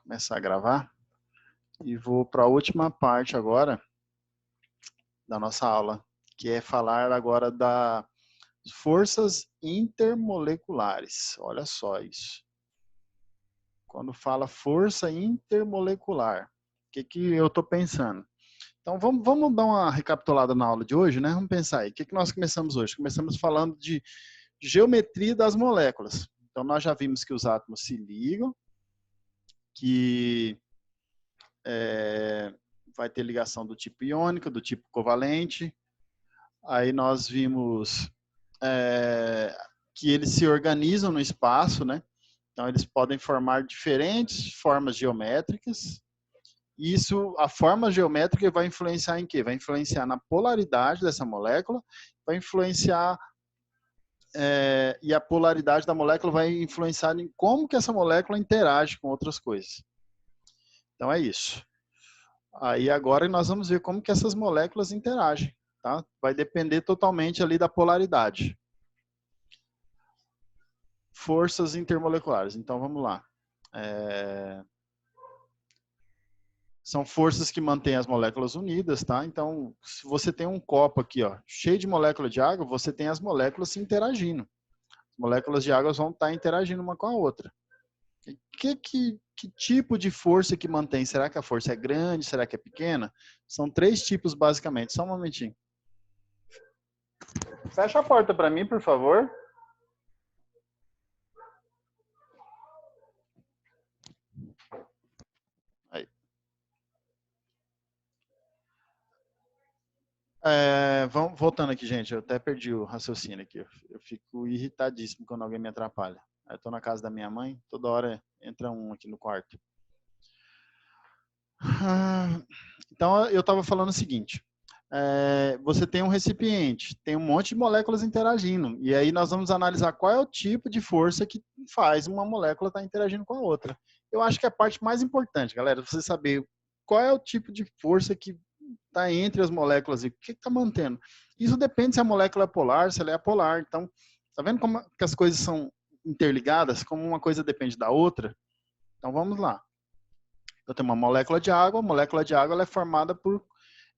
começar a gravar e vou para a última parte agora da nossa aula, que é falar agora das forças intermoleculares. Olha só isso. Quando fala força intermolecular, o que eu estou pensando? Então, vamos dar uma recapitulada na aula de hoje, né? Vamos pensar aí. O que nós começamos hoje? Começamos falando de geometria das moléculas. Então, nós já vimos que os átomos se ligam, que vai ter ligação do tipo iônica, do tipo covalente. Aí nós vimos que eles se organizam no espaço, né? Então, eles podem formar diferentes formas geométricas. Isso, a forma geométrica vai influenciar em quê? Vai influenciar na polaridade dessa molécula, vai influenciar e a polaridade da molécula vai influenciar em como que essa molécula interage com outras coisas. Então é isso. Aí agora nós vamos ver como que essas moléculas interagem, tá? Vai depender totalmente ali da polaridade. Forças intermoleculares. Então vamos lá. São forças que mantêm as moléculas unidas, tá? Então, se você tem um copo aqui, ó, cheio de molécula de água, você tem as moléculas se interagindo. As moléculas de água vão estar interagindo uma com a outra. Que tipo de força que mantém? Será que a força é grande? Será que é pequena? São 3 tipos, basicamente. Só um momentinho. Fecha a porta para mim, por favor. Aí. Vamos voltando aqui, gente. Eu até perdi o raciocínio aqui. Eu fico irritadíssimo quando alguém me atrapalha. Eu estou na casa da minha mãe, toda hora entra um aqui no quarto. Então, eu estava falando o seguinte. Você tem um recipiente, tem um monte de moléculas interagindo. E aí nós vamos analisar qual é o tipo de força que faz uma molécula estar interagindo com a outra. Eu acho que é a parte mais importante, galera, você saber qual é o tipo de força que está entre as moléculas e o que está mantendo. Isso depende se a molécula é polar, se ela é apolar. Então, tá vendo como que as coisas são interligadas? Como uma coisa depende da outra? Então, vamos lá. Eu tenho uma molécula de água. A molécula de água ela é formada por...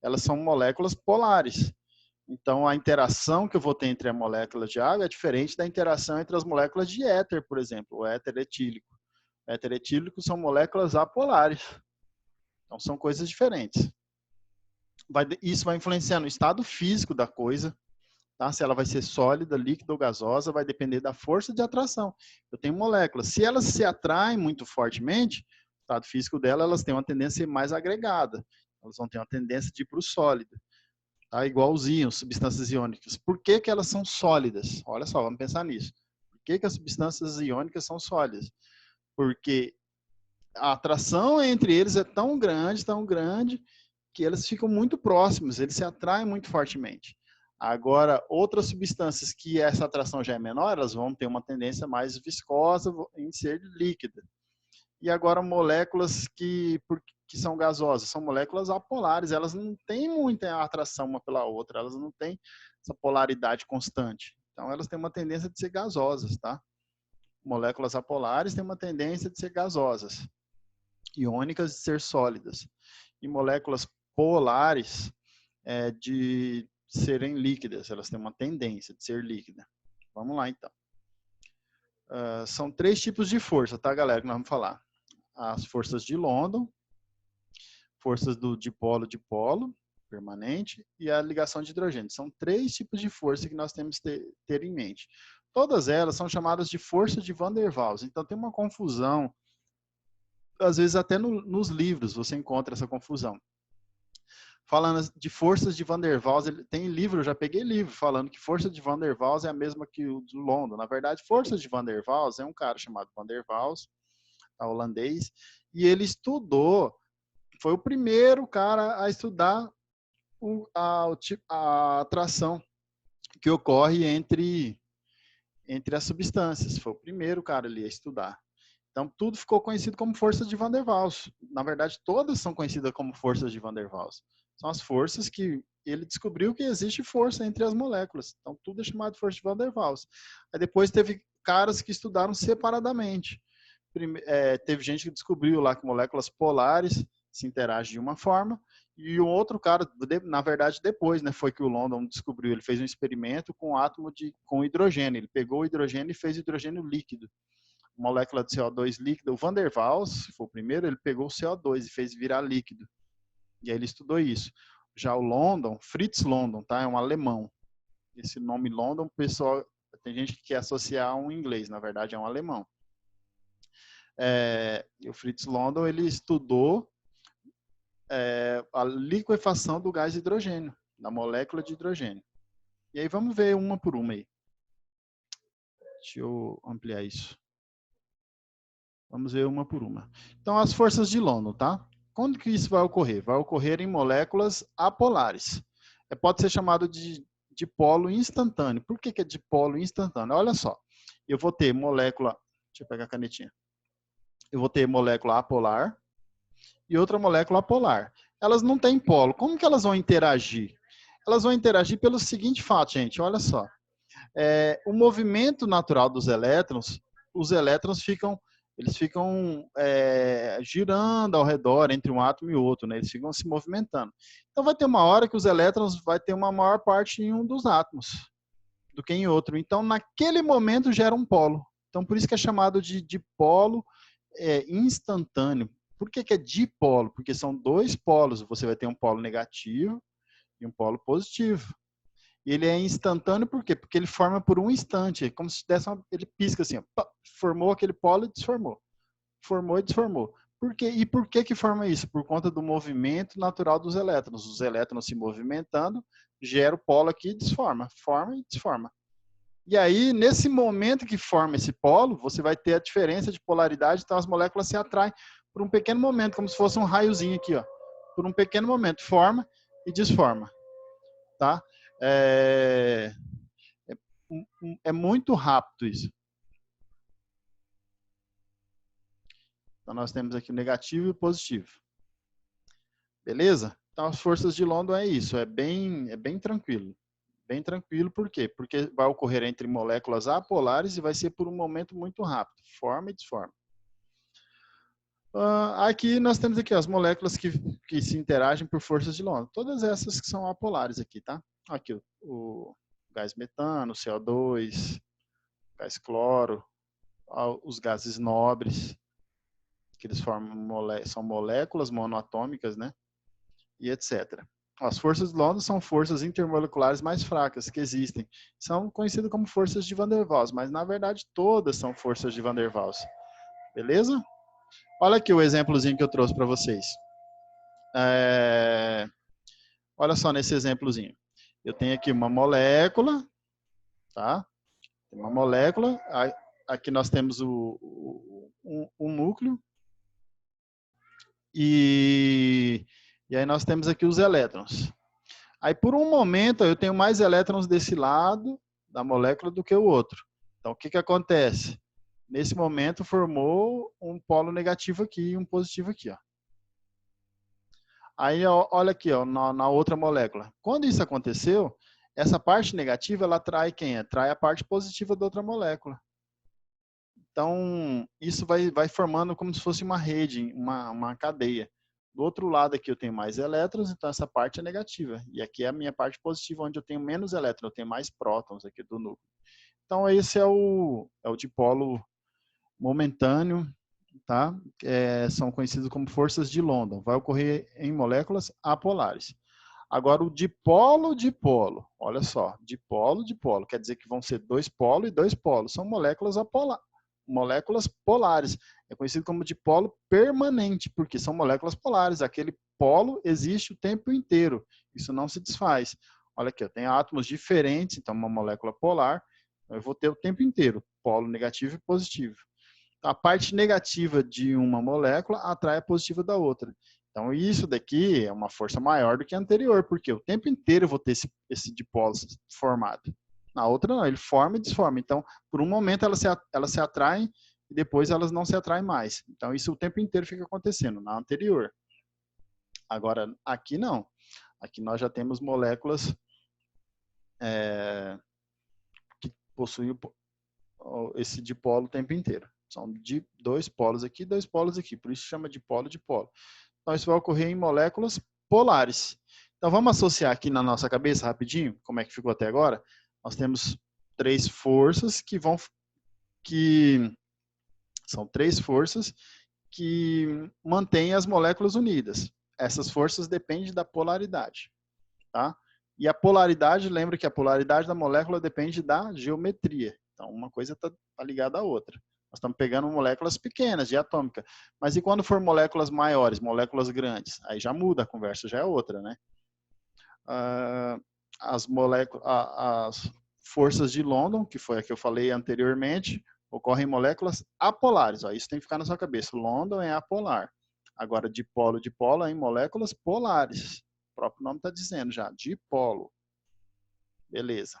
Elas são moléculas polares. Então, a interação que eu vou ter entre a molécula de água é diferente da interação entre as moléculas de éter, por exemplo, o éter etílico. O éter etílico são moléculas apolares. Então, são coisas diferentes. Isso vai influenciar no estado físico da coisa, tá? Se ela vai ser sólida, líquida ou gasosa, vai depender da força de atração. Eu tenho moléculas. Se elas se atraem muito fortemente, o estado físico dela, elas têm uma tendência a ser mais agregada. Elas vão ter uma tendência de ir para o sólido. Tá? Igual os íons, substâncias iônicas. Por que que elas são sólidas? Olha só, vamos pensar nisso. Por que que as substâncias iônicas são sólidas? Porque a atração entre eles é tão grande, que eles ficam muito próximos, eles se atraem muito fortemente. Agora, outras substâncias que essa atração já é menor, elas vão ter uma tendência mais viscosa em ser líquida. E agora, moléculas que são gasosas, são moléculas apolares, elas não têm muita atração uma pela outra, elas não têm essa polaridade constante. Então, elas têm uma tendência de ser gasosas, tá? Moléculas apolares têm uma tendência de ser gasosas, iônicas de ser sólidas, e moléculas polares de serem líquidas, elas têm uma tendência de ser líquida. Vamos lá, então. São 3 tipos de força, tá, galera, que nós vamos falar. As forças de London, forças do dipolo permanente e a ligação de hidrogênio. São 3 tipos de força que nós temos que ter em mente. Todas elas são chamadas de força de Van der Waals. Então tem uma confusão, às vezes até nos livros você encontra essa confusão. Falando de forças de Van der Waals, tem livro, eu já peguei livro falando que força de Van der Waals é a mesma que o de London. Na verdade, força de Van der Waals é um cara chamado Van der Waals, holandês, e ele estudou, foi o primeiro cara a estudar a atração que ocorre entre as substâncias. Foi o primeiro cara ali a estudar. Então, tudo ficou conhecido como força de Van der Waals. Na verdade, todas são conhecidas como forças de Van der Waals. São as forças que ele descobriu que existe força entre as moléculas. Então, tudo é chamado de força de Van der Waals. Aí depois teve caras que estudaram separadamente. teve gente que descobriu lá que moléculas polares se interagem de uma forma, e o outro cara, na verdade, depois, né, foi que o London descobriu. Ele fez um experimento com átomo com hidrogênio. Ele pegou o hidrogênio e fez hidrogênio líquido, molécula de CO2 líquida. O Van der Waals foi o primeiro, ele pegou o CO2 e fez virar líquido. E aí ele estudou isso. Já o London, Fritz London, tá? É um alemão. Esse nome London, o pessoal, tem gente que quer associar a um inglês, na verdade é um alemão. E o Fritz London, ele estudou a liquefação do gás hidrogênio, da molécula de hidrogênio. E aí vamos ver uma por uma aí. Deixa eu ampliar isso. Vamos ver uma por uma. Então, as forças de London, tá? Quando que isso vai ocorrer? Vai ocorrer em moléculas apolares. Pode ser chamado de dipolo instantâneo. Por que é dipolo instantâneo? Olha só. Eu vou ter molécula... Deixa eu pegar a canetinha. Eu vou ter molécula apolar e outra molécula apolar. Elas não têm polo. Como que elas vão interagir? Elas vão interagir pelo seguinte fato, gente. Olha só. O movimento natural dos elétrons, os elétrons ficam girando ao redor entre um átomo e outro, né? Eles ficam se movimentando. Então vai ter uma hora que os elétrons vai ter uma maior parte em um dos átomos do que em outro. Então naquele momento gera um polo. Então por isso que é chamado de dipolo instantâneo. Por que é dipolo? Porque são dois polos. Você vai ter um polo negativo e um polo positivo. E ele é instantâneo por quê? Porque ele forma por um instante. É como se desse ele pisca assim, ó, formou aquele polo e desformou. Formou e desformou. Por quê? E por que forma isso? Por conta do movimento natural dos elétrons. Os elétrons se movimentando, gera o polo aqui e desforma. Forma e desforma. E aí, nesse momento que forma esse polo, você vai ter a diferença de polaridade, então as moléculas se atraem por um pequeno momento, como se fosse um raiozinho aqui, ó. Por um pequeno momento, forma e desforma. Tá? É muito rápido isso. Então, nós temos aqui o negativo e o positivo. Beleza? Então, as forças de London é isso. É bem tranquilo. Bem tranquilo, por quê? Porque vai ocorrer entre moléculas apolares e vai ser por um momento muito rápido. Forma e desforma. Aqui nós temos aqui as moléculas que se interagem por forças de London. Todas essas que são apolares aqui, tá? Aqui o gás metano, o CO2, gás cloro, os gases nobres, que eles formam são moléculas monoatômicas, né? E etc. As forças de London são forças intermoleculares mais fracas que existem. São conhecidas como forças de Van der Waals, mas na verdade todas são forças de Van der Waals. Beleza? Olha aqui o exemplozinho que eu trouxe para vocês. Olha só nesse exemplozinho. Eu tenho aqui uma molécula, tá? Uma molécula. Aqui nós temos um núcleo. E aí nós temos aqui os elétrons. Aí por um momento eu tenho mais elétrons desse lado da molécula do que o outro. Então o que acontece? Nesse momento formou um polo negativo aqui e um positivo aqui, ó. Aí olha aqui, ó, na outra molécula. Quando isso aconteceu, essa parte negativa ela atrai quem? Atrai a parte positiva da outra molécula. Então, isso vai formando como se fosse uma rede, uma cadeia. Do outro lado aqui eu tenho mais elétrons, então essa parte é negativa. E aqui é a minha parte positiva, onde eu tenho menos elétrons, eu tenho mais prótons aqui do núcleo. Então, esse é o dipolo momentâneo, tá? São conhecidos como forças de London. Vai ocorrer em moléculas apolares. Agora, o dipolo-dipolo, olha só, dipolo-dipolo, quer dizer que vão ser dois polos e dois polos. São moléculas polares. É conhecido como dipolo permanente, porque são moléculas polares. Aquele polo existe o tempo inteiro. Isso não se desfaz. Olha aqui, eu tenho átomos diferentes, então uma molécula polar, eu vou ter o tempo inteiro, polo negativo e positivo. A parte negativa de uma molécula atrai a positiva da outra. Então, isso daqui é uma força maior do que a anterior, porque o tempo inteiro eu vou ter esse dipolo formado. Na outra, não, ele forma e desforma. Então, por um momento, elas se atraem e depois elas não se atraem mais. Então, isso o tempo inteiro fica acontecendo, na anterior. Agora, aqui não. Aqui nós já temos moléculas que possuem esse dipolo o tempo inteiro. São de 2 polos aqui, 2 polos aqui. Por isso chama de polo de polo. Então, isso vai ocorrer em moléculas polares. Então, vamos associar aqui na nossa cabeça rapidinho, como é que ficou até agora. Nós temos 3 forças que são 3 forças que mantêm as moléculas unidas. Essas forças dependem da polaridade, tá? E a polaridade, lembra que a polaridade da molécula depende da geometria. Então, uma coisa está ligada à outra. Nós estamos pegando moléculas pequenas, diatômica. Mas e quando for moléculas maiores, moléculas grandes? Aí já muda, a conversa já é outra, né? As forças de London, que foi a que eu falei anteriormente, ocorrem em moléculas apolares. Ó, isso tem que ficar na sua cabeça. London é apolar. Agora, dipolo é em moléculas polares. O próprio nome está dizendo já, dipolo. Beleza.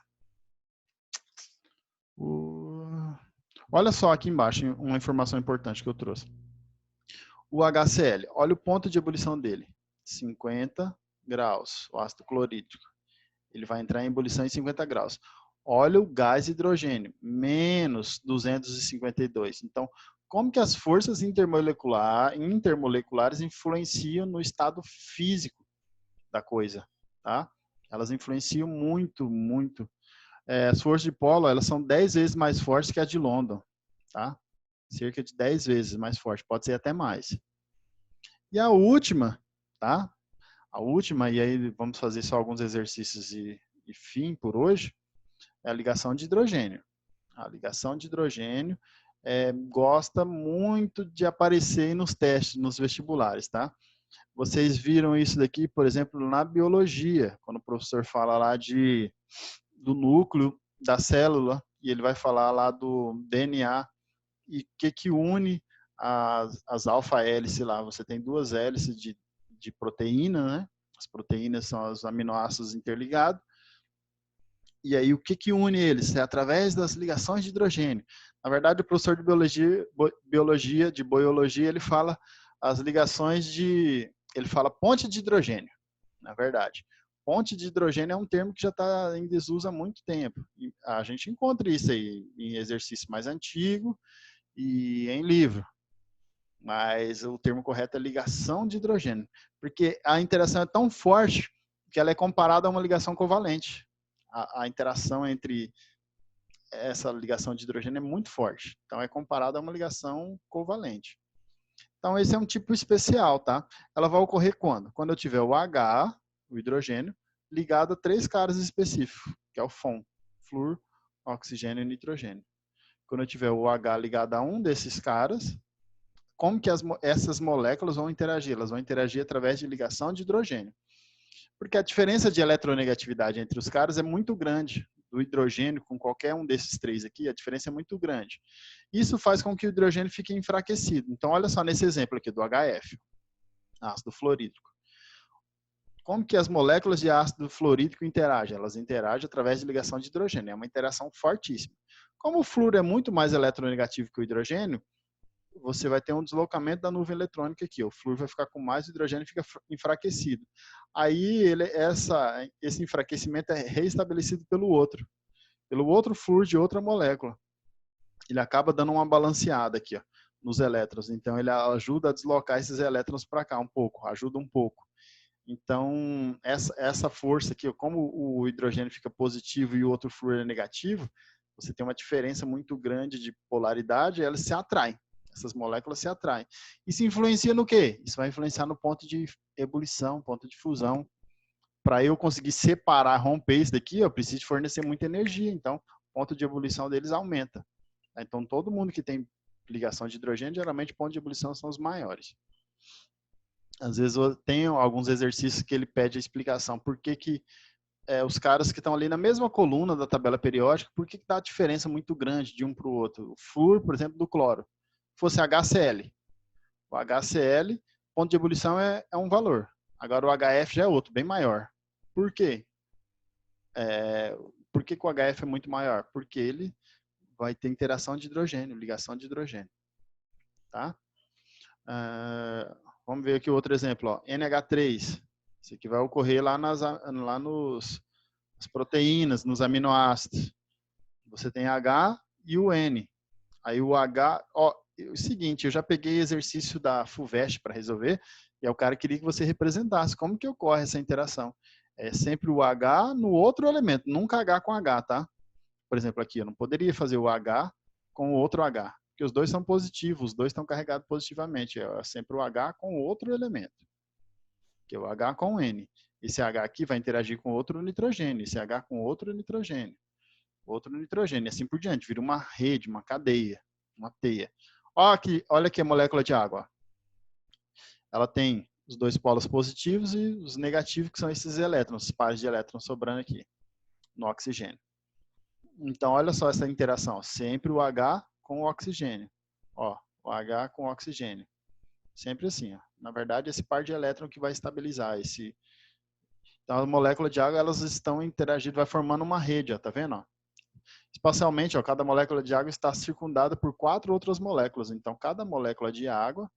Olha só aqui embaixo uma informação importante que eu trouxe. O HCl, olha o ponto de ebulição dele. 50 graus, o ácido clorídrico. Ele vai entrar em ebulição em 50 graus. Olha o gás hidrogênio, menos 252. Então, como que as forças intermoleculares influenciam no estado físico da coisa, tá? Elas influenciam muito, muito. As forças de polo, elas são 10 vezes mais fortes que a de London, tá? Cerca de 10 vezes mais forte, pode ser até mais. E a última, tá? A última, e aí vamos fazer só alguns exercícios e fim por hoje, é a ligação de hidrogênio. A ligação de hidrogênio gosta muito de aparecer nos testes, nos vestibulares, tá? Vocês viram isso daqui, por exemplo, na biologia, quando o professor fala lá do núcleo da célula, e ele vai falar lá do DNA, e o que une as alfa-hélices lá. Você tem 2 hélices de proteína, né? As proteínas são os aminoácidos interligados. E aí, o que une eles? É através das ligações de hidrogênio. Na verdade, o professor de biologia, ele fala as ligações ele fala ponte de hidrogênio, na verdade. Ponte de hidrogênio é um termo que já está em desuso há muito tempo. E a gente encontra isso aí em exercício mais antigo e em livro. Mas o termo correto é ligação de hidrogênio, porque a interação é tão forte que ela é comparada a uma ligação covalente. A interação entre essa ligação de hidrogênio é muito forte. Então, é comparada a uma ligação covalente. Então, esse é um tipo especial, tá? Ela vai ocorrer quando? Quando eu tiver o H, o hidrogênio, ligado a 3 caras específicos, que é o FON, flúor, oxigênio e nitrogênio. Quando eu tiver o H ligado a um desses caras, como que essas moléculas vão interagir? Elas vão interagir através de ligação de hidrogênio. Porque a diferença de eletronegatividade entre os caras é muito grande. Do hidrogênio com qualquer um desses 3 aqui, a diferença é muito grande. Isso faz com que o hidrogênio fique enfraquecido. Então, olha só nesse exemplo aqui do HF, ácido fluorídrico. Como que as moléculas de ácido fluorídrico interagem? Elas interagem através de ligação de hidrogênio. É uma interação fortíssima. Como o flúor é muito mais eletronegativo que o hidrogênio, você vai ter um deslocamento da nuvem eletrônica aqui. O flúor vai ficar com mais, o hidrogênio fica enfraquecido. Aí esse enfraquecimento é reestabelecido pelo outro flúor de outra molécula. Ele acaba dando uma balanceada aqui, ó, nos elétrons. Então ele ajuda a deslocar esses elétrons para cá um pouco, ajuda um pouco. Então essa força aqui, como o hidrogênio fica positivo e o outro flúor é negativo, você tem uma diferença muito grande de polaridade, elas se atraem. Essas moléculas se atraem. Isso influencia no quê? Isso vai influenciar no ponto de ebulição, ponto de fusão. Para eu conseguir separar, romper isso daqui, eu preciso fornecer muita energia. Então, o ponto de ebulição deles aumenta. Então, todo mundo que tem ligação de hidrogênio, geralmente, o ponto de ebulição são os maiores. Às vezes, eu tenho alguns exercícios que ele pede a explicação. Por que os caras que estão ali na mesma coluna da tabela periódica, por que dá a diferença muito grande de um para o outro? O flúor, por exemplo, do cloro. Fosse HCl. O HCl, ponto de ebulição é um valor. Agora o HF já é outro, bem maior. Por quê? Por que o HF é muito maior? Porque ele vai ter interação de hidrogênio, ligação de hidrogênio. Tá? Vamos ver aqui outro exemplo. Ó. NH3. Isso aqui vai ocorrer lá nas proteínas, nos aminoácidos. Você tem H e o N. Aí o H, ó, é o seguinte, eu já peguei exercício da FUVEST para resolver, e aí o cara queria que você representasse como que ocorre essa interação. É sempre o H no outro elemento, nunca H com H, tá? Por exemplo, aqui eu não poderia fazer o H com o outro H, porque os dois são positivos, os dois estão carregados positivamente. É sempre o H com outro elemento, que é o H com o N. Esse H aqui vai interagir com outro nitrogênio, esse H com outro nitrogênio, e assim por diante. Vira uma rede, uma cadeia, uma teia. Olha aqui a molécula de água. Ela tem os dois polos positivos e os negativos, que são esses elétrons, os pares de elétrons sobrando aqui no oxigênio. Então, olha só essa interação. Sempre o H com o oxigênio. Ó, o H com o oxigênio. Sempre assim. Ó. Na verdade, esse par de elétron que vai estabilizar esse. Então, as moléculas de água, elas estão interagindo, vai formando uma rede, ó, tá vendo? Ó? Espacialmente, ó, cada molécula de água está circundada por 4 outras moléculas. Então, cada molécula de água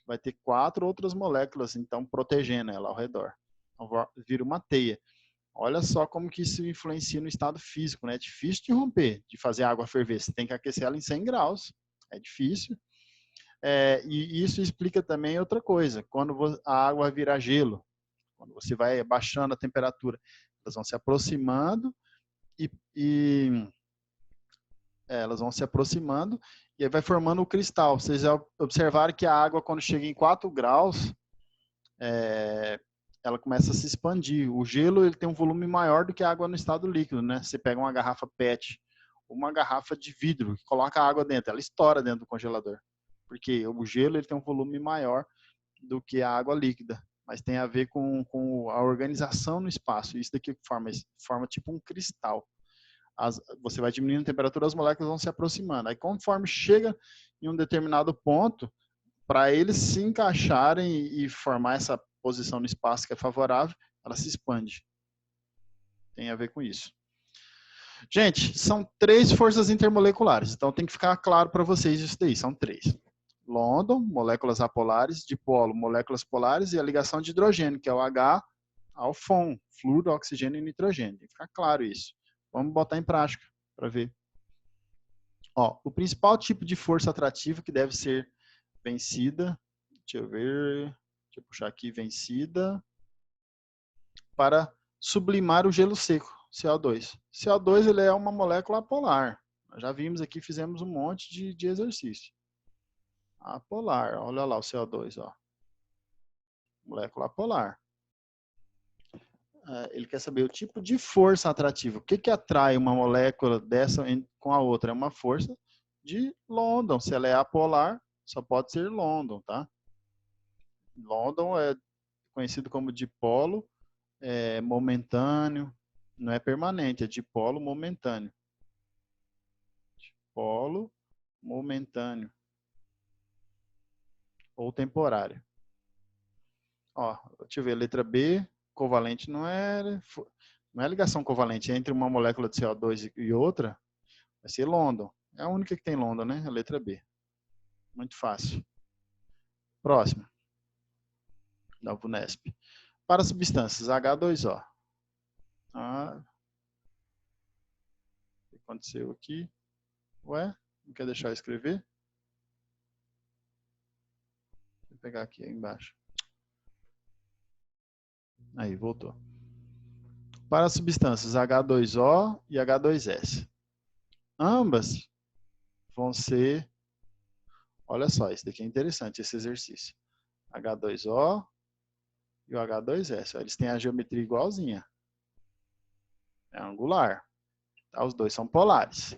vai ter 4 outras moléculas, então, protegendo ela ao redor. Então, vira uma teia. Olha só como que isso influencia no estado físico, né? É difícil de romper, de fazer a água ferver. Você tem que aquecer ela em 100 graus. É difícil. E isso explica também outra coisa. Quando a água virar gelo, quando você vai baixando a temperatura, elas vão se aproximando e elas vão se aproximando e aí vai formando o cristal. Vocês já observaram que a água, quando chega em 4 graus, ela começa a se expandir. O gelo ele tem um volume maior do que a água no estado líquido, né? Você pega uma garrafa PET, uma garrafa de vidro, que coloca a água dentro, ela estoura dentro do congelador. Porque o gelo ele tem um volume maior do que a água líquida. Mas tem a ver com a organização no espaço. Isso daqui forma tipo um cristal. Você vai diminuindo a temperatura, as moléculas vão se aproximando. Aí conforme chega em um determinado ponto, para eles se encaixarem e formar essa posição no espaço que é favorável, ela se expande. Tem a ver com isso. Gente, são 3 forças intermoleculares, então tem que ficar claro para vocês isso daí, são 3. London, moléculas apolares, dipolo, moléculas polares, e a ligação de hidrogênio, que é o H ao FON, fluido, oxigênio e nitrogênio. Tem que ficar claro isso. Vamos botar em prática para ver. Ó, o principal tipo de força atrativa que deve ser vencida, deixa eu ver, deixa eu puxar aqui, vencida, para sublimar o gelo seco, CO2. CO2 ele é uma molécula apolar. Nós já vimos aqui, fizemos um monte de exercício. Apolar, olha lá o CO2, ó. Molécula apolar. Ele quer saber o tipo de força atrativa. O que atrai uma molécula dessa com a outra? É uma força de London. Se ela é apolar, só pode ser London, tá? London é conhecido como dipolo momentâneo, não é permanente, é dipolo momentâneo. Dipolo momentâneo ou temporário. Ó, deixa eu ver, letra B, covalente não é ligação covalente entre uma molécula de CO2 e outra, vai ser London. É a única que tem London, né? A letra B. Muito fácil. Próximo. Da VUNESP. Para substâncias, H2O. O que aconteceu aqui? Ué, não quer deixar eu escrever? Vou pegar aqui embaixo. Aí, voltou. Para as substâncias H2O e H2S. Ambas vão ser, olha só, isso daqui é interessante, esse exercício. H2O e o H2S. Eles têm a geometria igualzinha. É angular. Tá? Os dois são polares.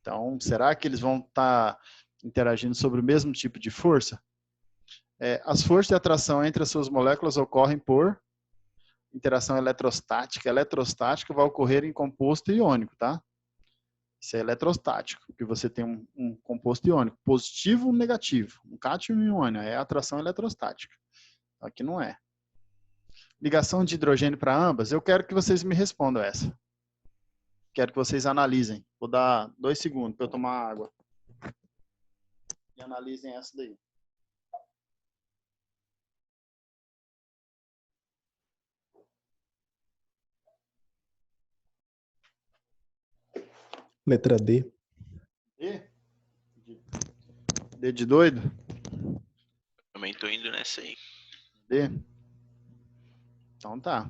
Então, será que eles vão estar interagindo sobre o mesmo tipo de força? As forças de atração entre as suas moléculas ocorrem por interação eletrostática. Eletrostática vai ocorrer em composto iônico, tá? Isso é eletrostático, porque você tem um composto iônico, positivo ou negativo. Um cátion e um ânion, é atração eletrostática. Aqui não é. Ligação de hidrogênio para ambas, eu quero que vocês me respondam essa. Quero que vocês analisem. Vou dar 2 segundos para eu tomar água. E analisem essa daí. Letra D. D? D de doido? Também tô indo nessa aí. D? Então tá.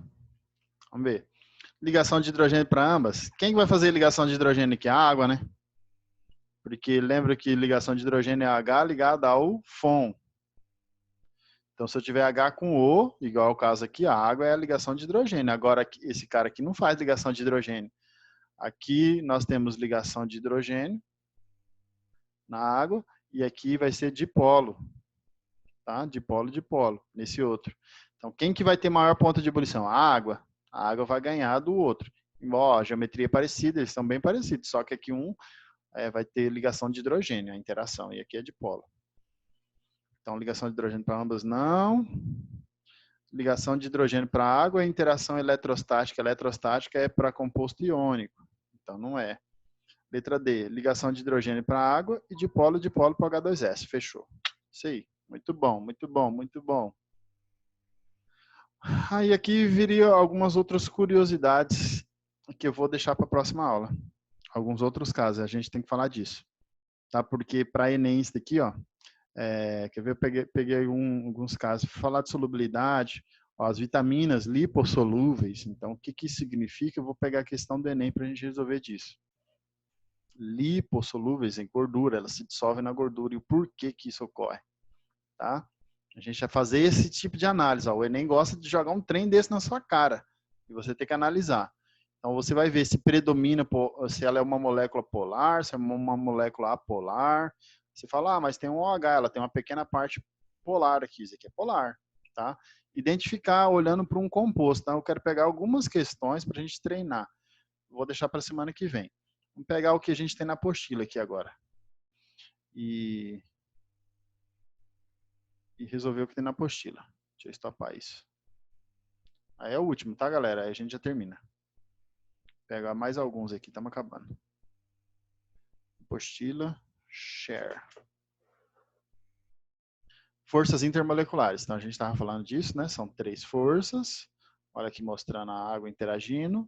Vamos ver. Ligação de hidrogênio para ambas. Quem que vai fazer ligação de hidrogênio aqui? A água, né? Porque lembra que ligação de hidrogênio é H ligada ao FON. Então, se eu tiver H com O, igual o caso aqui, a água é a ligação de hidrogênio. Agora, esse cara aqui não faz ligação de hidrogênio. Aqui nós temos ligação de hidrogênio na água e aqui vai ser dipolo, tá? Dipolo, nesse outro. Então, quem que vai ter maior ponto de ebulição? A água. A água vai ganhar do outro. Ó, a geometria é parecida, eles são bem parecidos, só que aqui um vai ter ligação de hidrogênio, a interação, e aqui é dipolo. Então, ligação de hidrogênio para ambas, não. Ligação de hidrogênio para água, interação eletrostática. Eletrostática é para composto iônico, então não é. Letra D, ligação de hidrogênio para água e dipolo para H2S. Fechou. Isso aí. Muito bom, muito bom, muito bom. Aí aqui viria algumas outras curiosidades que eu vou deixar para a próxima aula. Alguns outros casos, a gente tem que falar disso. Tá? Porque para Enem isso daqui, ó, quer ver, eu peguei alguns casos. Falar de solubilidade, ó, as vitaminas lipossolúveis. Então, o que isso significa? Eu vou pegar a questão do Enem para a gente resolver disso. Lipossolúveis em gordura, elas se dissolvem na gordura. E o porquê que isso ocorre? Tá? A gente vai fazer esse tipo de análise. Ó. O Enem gosta de jogar um trem desse na sua cara. E você tem que analisar. Então, você vai ver se predomina, se ela é uma molécula polar, se é uma molécula apolar. Você fala, mas tem um OH, ela tem uma pequena parte polar aqui. Isso aqui é polar. Tá? Identificar olhando para um composto. Tá? Eu quero pegar algumas questões para a gente treinar. Vou deixar para a semana que vem. Vamos pegar o que a gente tem na apostila aqui agora. E resolver o que tem na apostila. Deixa eu estopar isso. Aí é o último, tá, galera? Aí a gente já termina. Vou pegar mais alguns aqui, estamos acabando. Apostila, share. Forças intermoleculares. Então, a gente estava falando disso, né? São 3 forças. Olha aqui mostrando a água interagindo.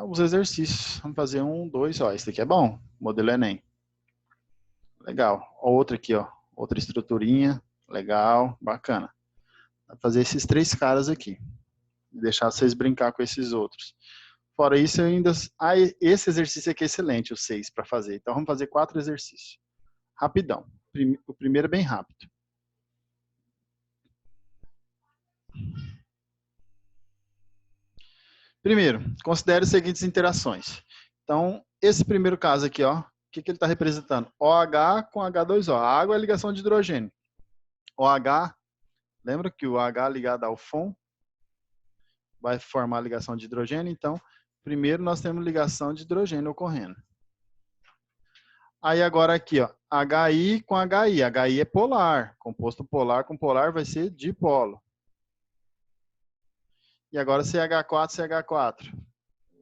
Os exercícios. Vamos fazer 1, 2, ó. Esse aqui é bom. Modelo Enem. Legal. Outra aqui, ó. Outra estruturinha. Legal. Bacana. Vou fazer esses 3 caras aqui. Deixar vocês brincar com esses outros. Fora isso, eu ainda... esse exercício aqui é excelente, o 6 para fazer. Então, vamos fazer 4 exercícios. Rapidão. O primeiro é bem rápido. Primeiro, considere as seguintes interações. Então, esse primeiro caso aqui, ó, o que ele está representando? OH com H2O. A água é a ligação de hidrogênio. OH, lembra que o H ligado ao FON vai formar a ligação de hidrogênio? Então, primeiro nós temos ligação de hidrogênio ocorrendo. Aí agora aqui, ó, HI com HI. HI é polar. Composto polar com polar vai ser dipolo. E agora CH4, CH4.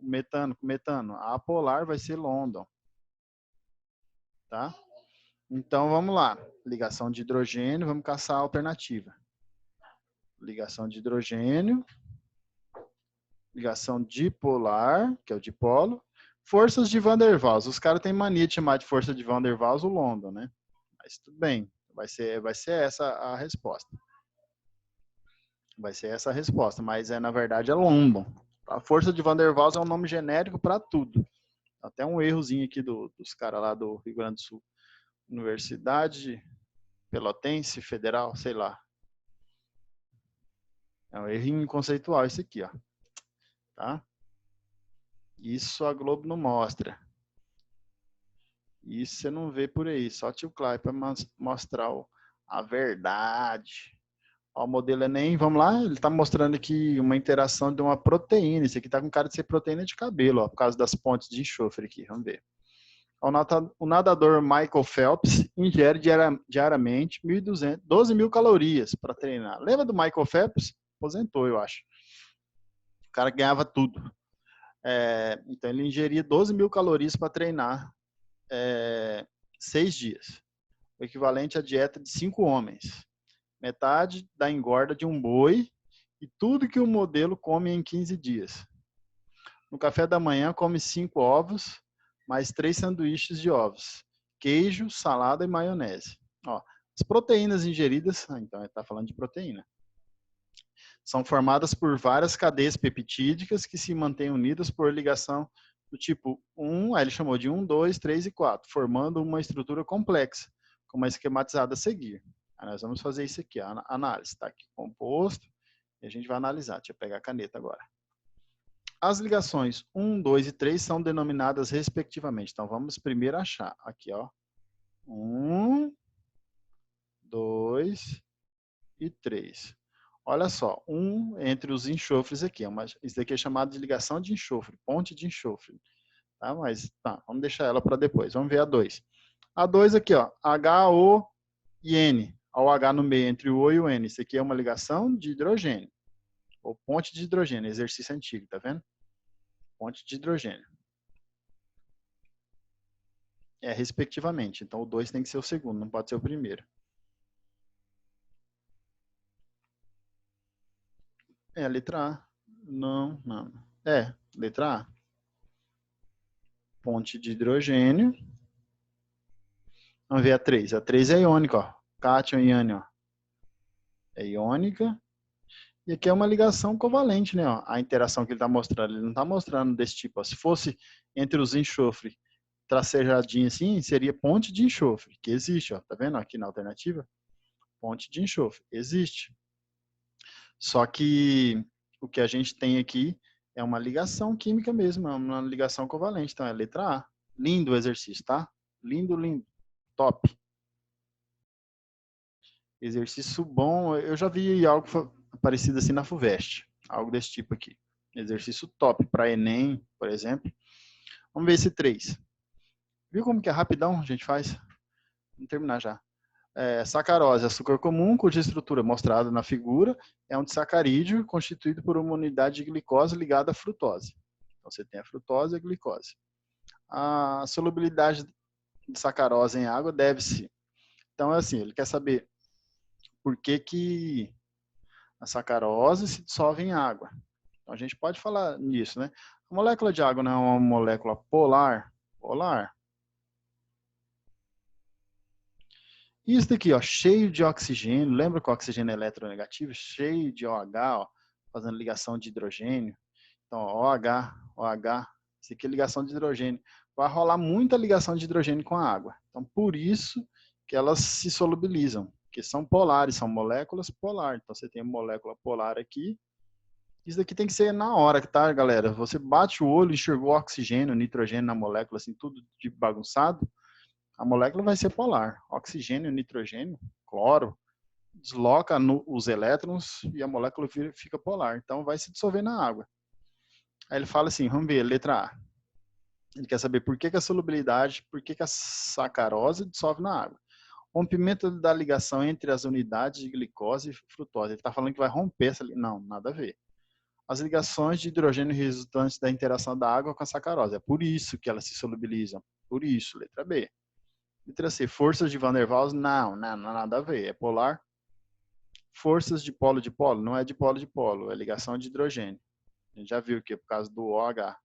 Metano com metano. A polar vai ser London. Tá? Então, vamos lá. Ligação de hidrogênio, vamos caçar a alternativa. Ligação de hidrogênio. Ligação dipolar, que é o dipolo. Forças de Van der Waals. Os caras têm mania de chamar de força de Van der Waals o London, né? Mas tudo bem. Vai ser essa a resposta. Vai ser essa a resposta, mas na verdade é London. A força de Van der Waals é um nome genérico para tudo. Até um errozinho aqui dos caras lá do Rio Grande do Sul. Universidade Pelotense Federal, sei lá. É um errinho conceitual esse aqui, ó. Tá? Isso a Globo não mostra. Isso você não vê por aí. Só tio Clay para mostrar a verdade. Ó, o modelo Enem, vamos lá, ele está mostrando aqui uma interação de uma proteína. Isso aqui está com cara de ser proteína de cabelo, ó, por causa das pontes de enxofre aqui. Vamos ver. O nadador Michael Phelps ingere diariamente 12 mil calorias para treinar. Lembra do Michael Phelps? Aposentou, eu acho. O cara ganhava tudo. Então, ele ingeria 12 mil calorias para treinar 6 dias. O equivalente à dieta de 5 homens. Metade da engorda de um boi e tudo que o modelo come em 15 dias. No café da manhã, come 5 ovos, mais 3 sanduíches de ovos, queijo, salada e maionese. Ó, as proteínas ingeridas, então ele está falando de proteína, são formadas por várias cadeias peptídicas que se mantêm unidas por ligação do tipo 1, aí ele chamou de 1, 2, 3 e 4, formando uma estrutura complexa, como é esquematizada a seguir. Aí nós vamos fazer isso aqui, a análise. Está aqui composto, e a gente vai analisar. Deixa eu pegar a caneta agora. As ligações 1, 2 e 3 são denominadas respectivamente. Então, vamos primeiro achar. Aqui, ó. 1, 2 e 3. Olha só, entre os enxofres aqui. Isso daqui é chamado de ligação de enxofre, ponte de enxofre. Tá? Mas, tá, vamos deixar ela para depois. Vamos ver a 2. A 2 aqui, ó. H, O e N. Ao H no meio, entre o O e o N. Isso aqui é uma ligação de hidrogênio. Ou ponte de hidrogênio, exercício antigo, tá vendo? Ponte de hidrogênio. É, respectivamente. Então, o 2 tem que ser o segundo, não pode ser o primeiro. É, letra A. Não. É, letra A. Ponte de hidrogênio. Vamos ver a 3. A 3 é iônica, ó. Cátion e ânion, ó. É iônica. E aqui é uma ligação covalente, né? Ó. A interação que ele está mostrando. Ele não está mostrando desse tipo. Ó. Se fosse entre os enxofres tracejadinho assim, seria ponte de enxofre, que existe, ó. Tá vendo aqui na alternativa? Ponte de enxofre. Existe. Só que o que a gente tem aqui é uma ligação química mesmo, é uma ligação covalente. Então, é a letra A. Lindo o exercício, tá? Lindo, lindo. Top. Exercício bom. Eu já vi algo parecido assim na FUVEST. Algo desse tipo aqui. Exercício top para Enem, por exemplo. Vamos ver esse 3. Viu como que é rapidão a gente faz? Vamos terminar já. Sacarose, açúcar comum, cuja estrutura mostrada na figura é um disacarídeo constituído por uma unidade de glicose ligada à frutose. Então, você tem a frutose e a glicose. A solubilidade de sacarose em água deve-se. Então, é assim, ele quer saber por que a sacarose se dissolve em água. Então, a gente pode falar nisso, né? A molécula de água não é uma molécula polar? Polar. Isso daqui, ó, cheio de oxigênio. Lembra que o oxigênio é eletronegativo? Cheio de OH, ó, fazendo ligação de hidrogênio. Então, ó, OH, isso aqui é ligação de hidrogênio. Vai rolar muita ligação de hidrogênio com a água. Então, por isso que elas se solubilizam, porque são polares, são moléculas polares. Então, você tem uma molécula polar aqui. Isso daqui tem que ser na hora, tá, galera? Você bate o olho, enxergou oxigênio, nitrogênio na molécula, assim, tudo de bagunçado. A molécula vai ser polar. Oxigênio, nitrogênio, cloro, desloca os elétrons e a molécula fica polar. Então, vai se dissolver na água. Aí ele fala assim, vamos ver, letra A. Ele quer saber por que a solubilidade, por que a sacarose dissolve na água. Rompimento da ligação entre as unidades de glicose e frutose. Ele está falando que vai romper essa ligação. Não, nada a ver. As ligações de hidrogênio resultantes da interação da água com a sacarose. É por isso que elas se solubilizam. Por isso, letra B. Letra C, forças de Van der Waals, não, nada a ver, é polar. Forças de polo, não é de polo, é ligação de hidrogênio. A gente já viu que é por causa do OH.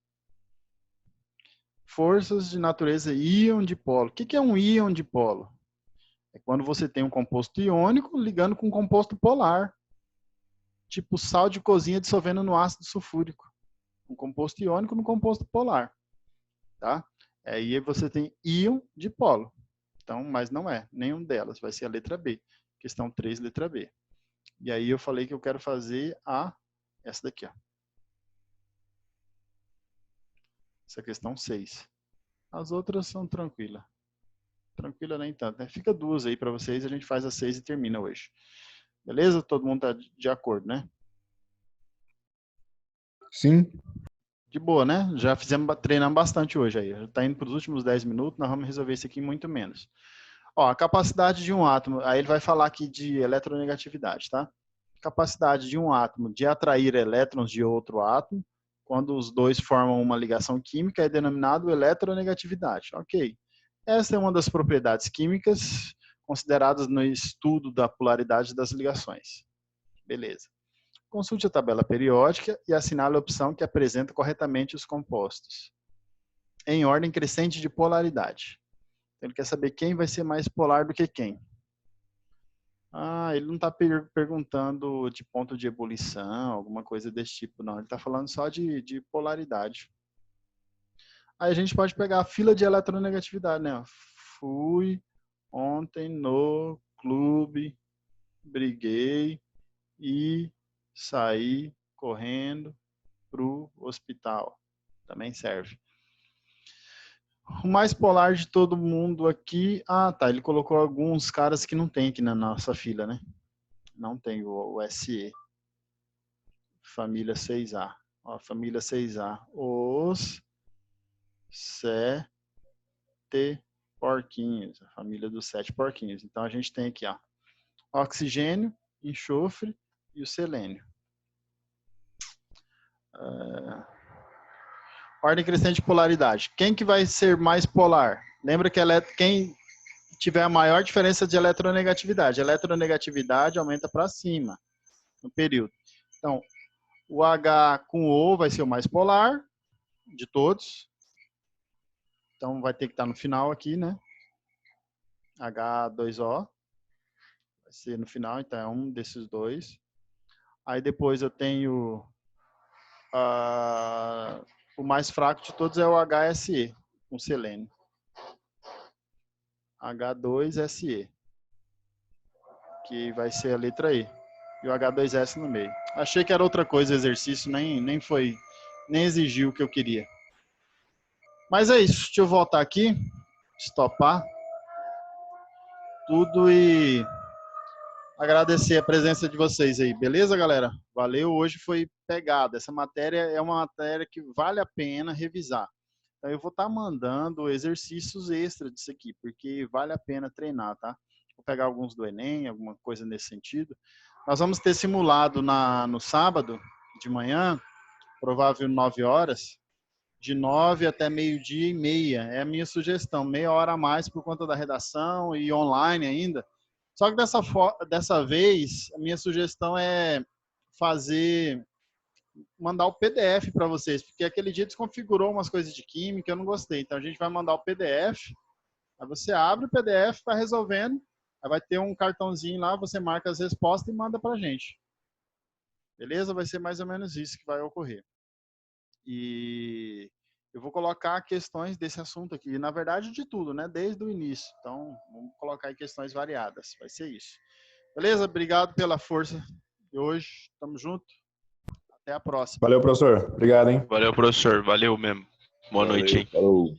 Forças de natureza íon de polo. O que é um íon de polo? É quando você tem um composto iônico ligando com um composto polar. Tipo sal de cozinha dissolvendo no ácido sulfúrico. Um composto iônico no composto polar. Tá? Aí você tem íon de polo. Então, mas não é nenhum delas, vai ser a letra B. Questão 3, letra B. E aí eu falei que eu quero fazer essa daqui, ó. Essa questão 6. As outras são tranquilas. Tranquila nem tanto, né? Fica 2 aí para vocês, a gente faz a 6 e termina hoje. Beleza? Todo mundo tá de acordo, né? Sim. De boa, né? Já treinamos bastante hoje aí. Já tá indo para os últimos 10 minutos, nós vamos resolver isso aqui em muito menos. Ó, a capacidade de um átomo, aí ele vai falar aqui de eletronegatividade, tá? Capacidade de um átomo de atrair elétrons de outro átomo, quando os dois formam uma ligação química, é denominado eletronegatividade. Ok. Essa é uma das propriedades químicas consideradas no estudo da polaridade das ligações. Beleza. Consulte a tabela periódica e assinale a opção que apresenta corretamente os compostos, em ordem crescente de polaridade. Ele quer saber quem vai ser mais polar do que quem. Ah, ele não está perguntando de ponto de ebulição, alguma coisa desse tipo, não. Ele está falando só de polaridade. Aí a gente pode pegar a fila de eletronegatividade, né? Fui ontem no clube, briguei e saí correndo pro hospital. Também serve. O mais polar de todo mundo aqui... Ah, tá. Ele colocou alguns caras que não tem aqui na nossa fila, né? Não tem o SE. Família 6A. Ó, família 6A. Os 7 porquinhos. A família dos 7 porquinhos. Então, a gente tem aqui, ó, oxigênio, enxofre e o selênio. Ordem crescente de polaridade. Quem que vai ser mais polar? Lembra que quem tiver a maior diferença de eletronegatividade. A eletronegatividade aumenta para cima no período. Então, o H com O vai ser o mais polar de todos. Então, vai ter que estar no final aqui, né? H2O. Vai ser no final, então é um desses dois. Aí depois eu tenho... o mais fraco de todos é o HSE, com selênio. H2SE. Que vai ser a letra E. E o H2S no meio. Achei que era outra coisa o exercício, nem exigiu o que eu queria. Mas é isso, deixa eu voltar aqui, estopar tudo e agradecer a presença de vocês aí, beleza, galera? Valeu, hoje foi pegada. Essa matéria é uma matéria que vale a pena revisar. Então eu vou estar mandando exercícios extras disso aqui, porque vale a pena treinar, tá? Vou pegar alguns do Enem, alguma coisa nesse sentido. Nós vamos ter simulado no sábado de manhã, provável 9 horas, de 9 até meio-dia e meia. É a minha sugestão, meia hora a mais por conta da redação e online ainda. Só que dessa vez, a minha sugestão é mandar o PDF para vocês, porque aquele dia desconfigurou umas coisas de química, eu não gostei. Então a gente vai mandar o PDF, aí você abre o PDF, vai resolvendo, aí vai ter um cartãozinho lá, você marca as respostas e manda para a gente. Beleza? Vai ser mais ou menos isso que vai ocorrer. E eu vou colocar questões desse assunto aqui, na verdade de tudo, né? Desde o início. Então, vamos colocar aí questões variadas. Vai ser isso. Beleza? Obrigado pela força de hoje. Tamo junto. Até a próxima. Valeu, professor. Obrigado, hein? Valeu, professor. Valeu mesmo. Boa noite, hein? Falou.